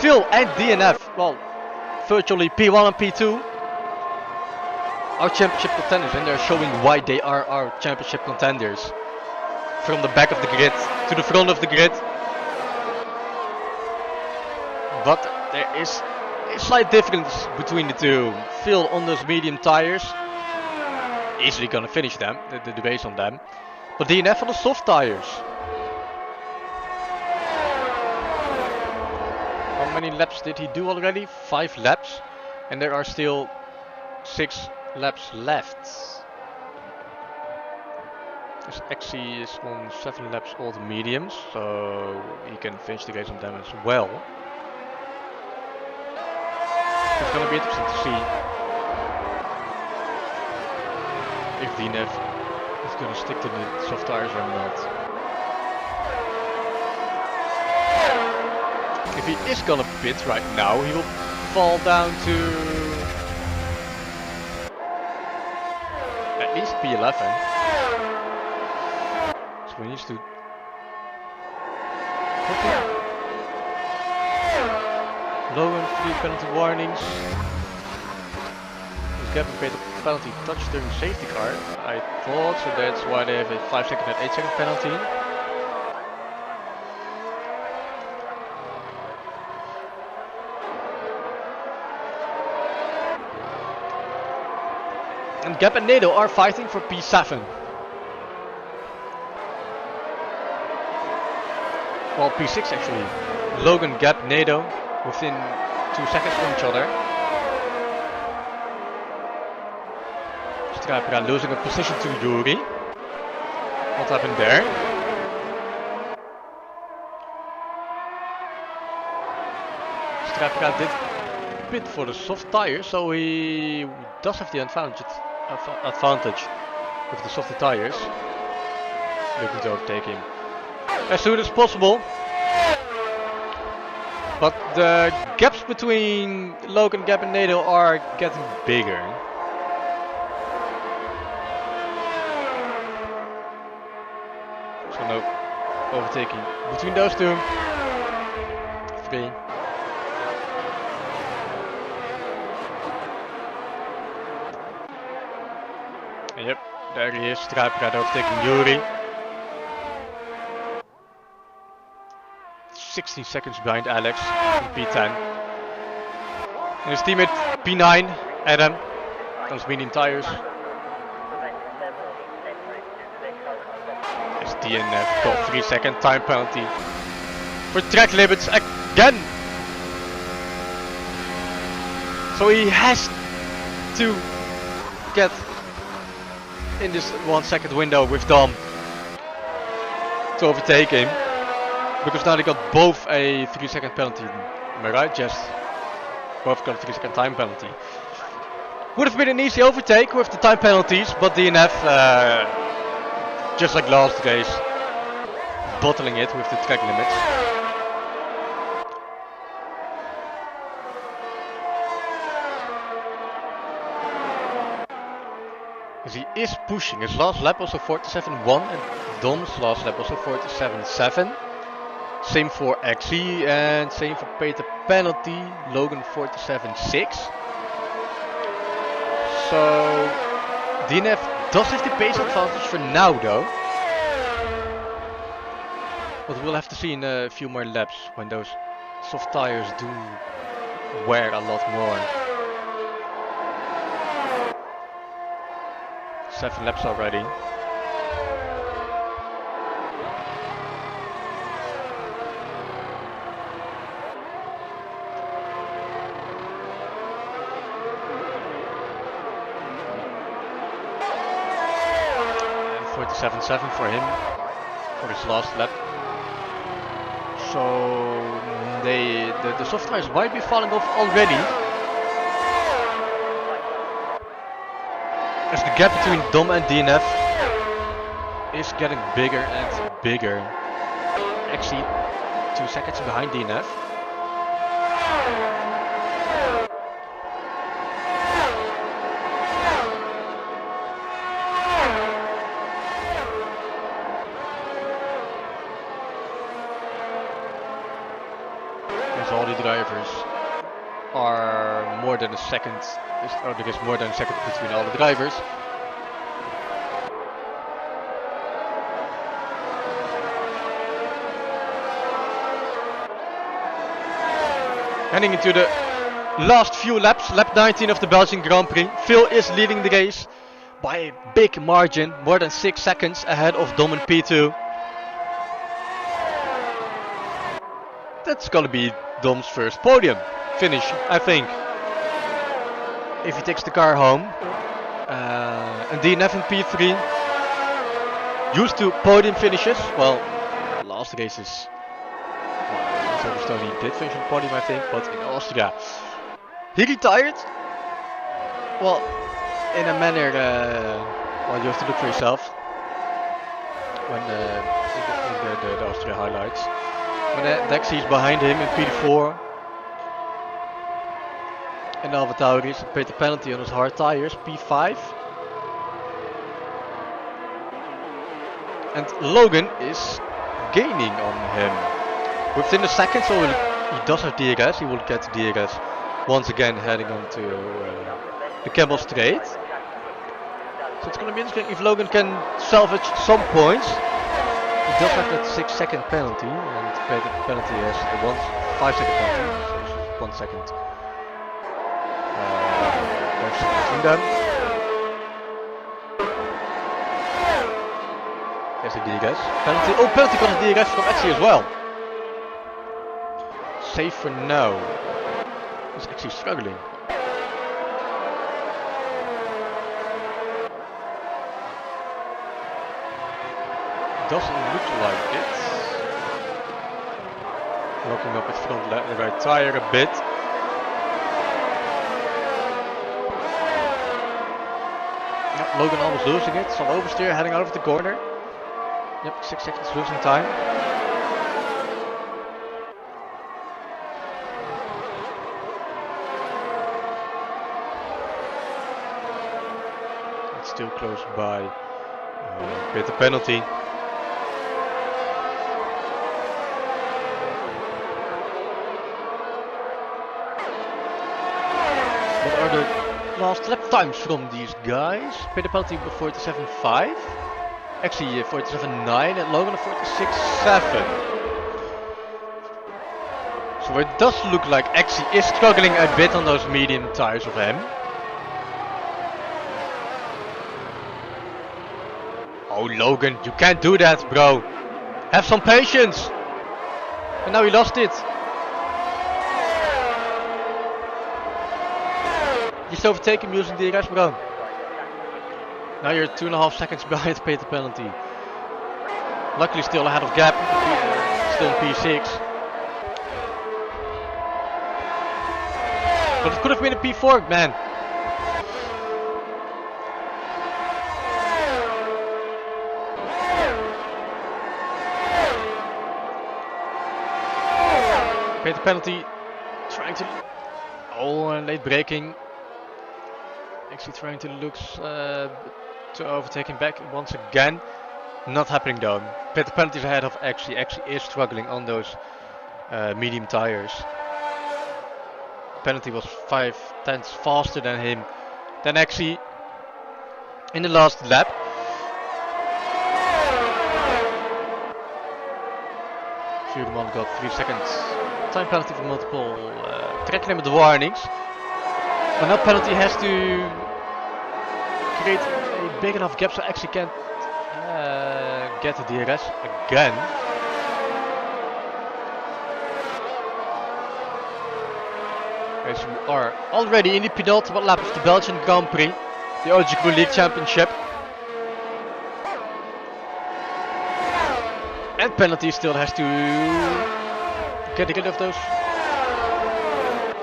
Phil and DNF, well, virtually P1 and P2 are championship contenders, and they're showing why they are our championship contenders. From the back of the grid to the front of the grid. But there is a slight difference between the two. Phil on those medium tires, easily gonna finish them, the race on them. But DNF on the soft tires. How many laps did he do already? 5 laps. And there are still 6 laps left. This Axie is on 7 laps all the mediums, so he can finish the race on them as well. It's gonna be interesting to see if DNF is gonna stick to the soft tires or not. If he is gonna pit right now, he will fall down to at least P11. So he needs to Logan, 3 penalty warnings. He's Gavin paid a penalty touch during safety car. I thought, so that's why they have a 5-second and 8-second penalty. And Gap and Nado are fighting for P7. Well, P6 actually. Logan, Gap, Nado within 2 seconds from each other. Strapera losing a position to Yuri. What happened there? Strapera did pit for the soft tire, so he does have the advantage with the softer tires. Looking to overtake him as soon as possible. But the gaps between Logan, Gap and Nado are getting bigger. So no overtaking between those two. 3. And yep, there he is. Struiperaad overtaking Yuri. 16 seconds behind Alex in P10. And his teammate P9, Adam, those medium tires. As DNF got 3-second time penalty for track limits again. So he has to get in this 1-second window with Dom to overtake him. Because now they got both a 3-second penalty. Am I right, Jess? Both got a 3-second time penalty. Would have been an easy overtake with the time penalties, but DNF, just like last race, bottling it with the track limits. As he is pushing. His last lap was a 47.1 and Dom's last lap was a 47.7. Same for Axie and same for Peter penalty, Logan 47.6. So DNF does have the pace advantage for now though. But we'll have to see in a few more laps when those soft tires do wear a lot more. 7 laps already. 47.7 for him for his last lap. So the soft tires might be falling off already, as the gap between Dom and DNF is getting bigger and bigger. Actually, 2 seconds behind DNF. All the drivers are more than a second, or there is more than a second between all the drivers. Heading into the last few laps, lap 19 of the Belgian Grand Prix. Phil is leading the race by a big margin, more than 6 seconds ahead of Dom and P2. That's gonna be Dom's first podium finish, I think, if he takes the car home. And DNF and P3 used to podium finishes. Well, last races, Silverstone he did finish on podium, I think, but in Austria he retired. Well, in a manner, well, you have to look for yourself when the Austria highlights. When Dexy is behind him in P4, and AlphaTauri paid the penalty on his hard tires, P5. And Logan is gaining on him within a second, so he does have DRS. He will get DRS once again heading on to the Campbell Straight. So it's going to be interesting if Logan can salvage some points. He does have that 6-second penalty, and the penalty is a 5-second penalty, so 1 second. Between them. There's a DRS. Penalty. Oh, penalty got a DRS from Etsy as well. Safe for now. He's actually struggling. Doesn't look like it. Locking up his front right tire a bit. Yep, Logan almost losing it. Some oversteer heading out of the corner. Yep, 6 seconds losing time. It's still close by. With the penalty. What are the last lap times from these guys? Paid the penalty before 47.5. Actually 47.9 and Logan 46.7. So it does look like Axie is struggling a bit on those medium tires of him. Oh Logan, you can't do that, bro. Have some patience. And now he lost it. Just overtake him using DRS, bro. Now you're 2.5 seconds behind, paid the penalty. Luckily still ahead of gap, still in P6. But it could have been a P4, man. Paid the penalty, trying to... Oh, and late braking. Actually trying to look to overtake him back once again. Not happening though. Paid the penalties ahead of Axie. Axie is struggling on those medium tires. Penalty was 5/10 faster than him, than Axie in the last lap. Vuurman got 3 seconds time penalty for multiple track limit warnings. But now penalty has to create a big enough gap so Axie can't get the DRS again. As we are already in the penultimate lap of the Belgian Grand Prix, the OGKROE League Championship. penalty still has to get rid of those.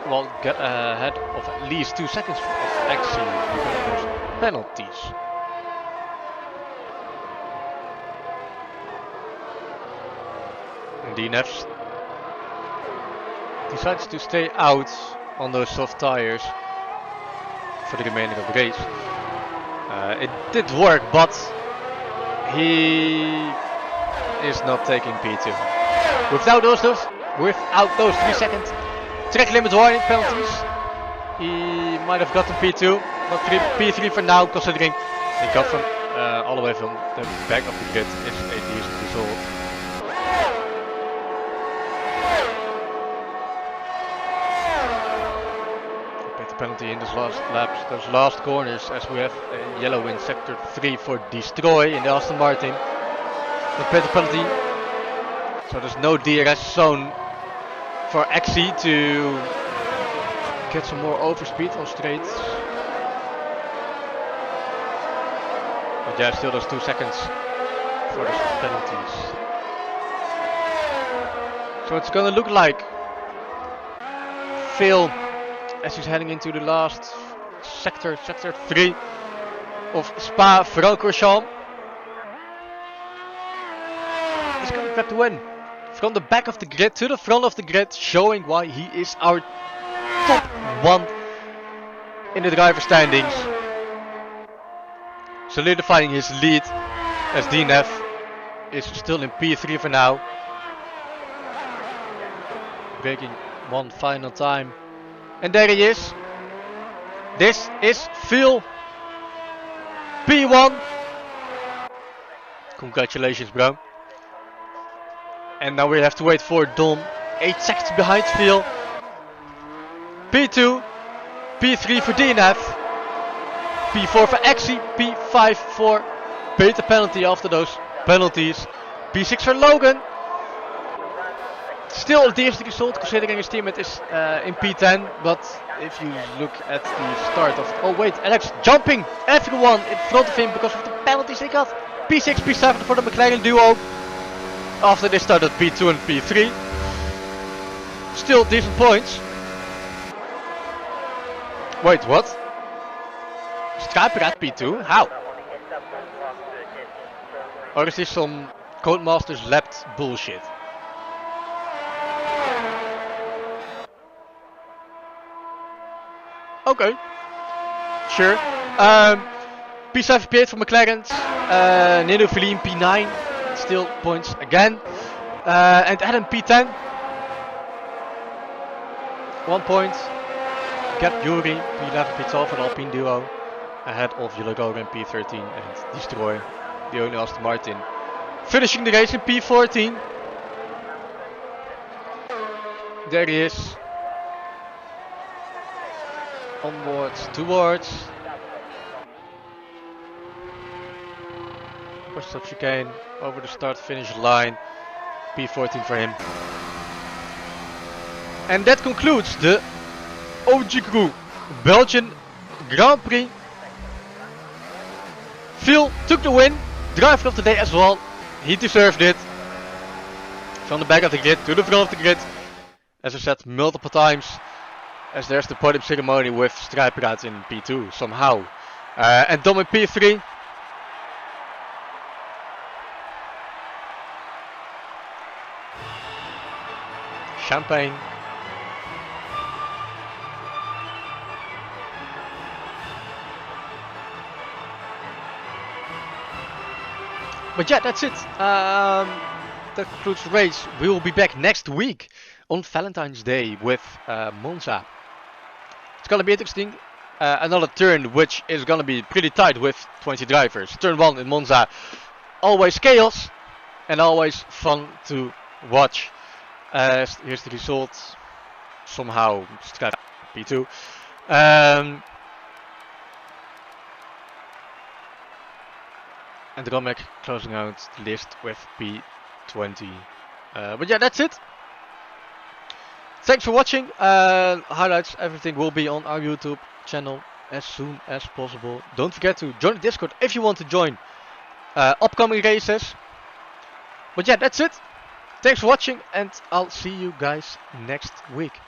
Well, get ahead of at least 2 seconds of actually because of those penalties. DNF decides to stay out on those soft tires for the remainder of the race. It did work, but he is not taking P2. Without those 3-second track limit warning penalties, he might have gotten P2, but P3 for now, considering he got from all the way from the back of the grid is a decent result. Penalty in those last laps, those last corners, as we have a yellow in sector 3 for destroy in the Aston Martin. The penalty, so there's no DRS zone for XC to get some more overspeed on straights. But yeah, still those 2 seconds for those penalties. So it's gonna look like Phil, as he's heading into the last sector 3 of Spa-Francorchamps, he's gonna grab the win from the back of the grid to the front of the grid, showing why he is our top 1 in the driver standings, solidifying his lead as DNF is still in P3 for now, breaking one final time. And there he is. This is Phil. P1. Congratulations, bro. And now we have to wait for Dom. 8 seconds behind Phil. P2. P3 for DNF. P4 for Exi. P5 for Peter penalty after those penalties. P6 for Logan. Still a decent result considering his teammate is in P10, but if you look at the start of... Oh wait, Alex jumping everyone in front of him because of the penalties they got. P6, P7 for the McLaren duo after they started P2 and P3. Still decent points. Wait, what? Striper at P2? How? Or is this some Codemasters lapped bullshit? Okay, sure. P7, P8 for McLaren's. Nino Feline P9, still points again. And Adam P10. 1 point. Gap Yuri P11, P12 for the Alpine duo. Ahead of Yulago in P13 and Destroy, the only Aston Martin. Finishing the race in P14. There he is. Onwards, towards. First up chicane, over the start finish line. P14 for him. And that concludes the OGKROE Belgian Grand Prix. Phil took the win, driver of the day as well. He deserved it. From the back of the grid to the front of the grid. As I said multiple times. As there's the podium ceremony with Strijperaad in P2 somehow. And Dom in P3. Champagne. But yeah, that's it. That concludes the race. We will be back next week on Valentine's Day with Monza. It's gonna be interesting. Another turn which is gonna be pretty tight with 20 drivers. Turn 1 in Monza. Always chaos and always fun to watch. Here's the result. Somehow P2. And Romek closing out the list with P20. But yeah, that's it. Thanks for watching. Highlights, everything will be on our YouTube channel as soon as possible. Don't forget to join the Discord if you want to join upcoming races. But yeah, that's it. Thanks for watching, and I'll see you guys next week.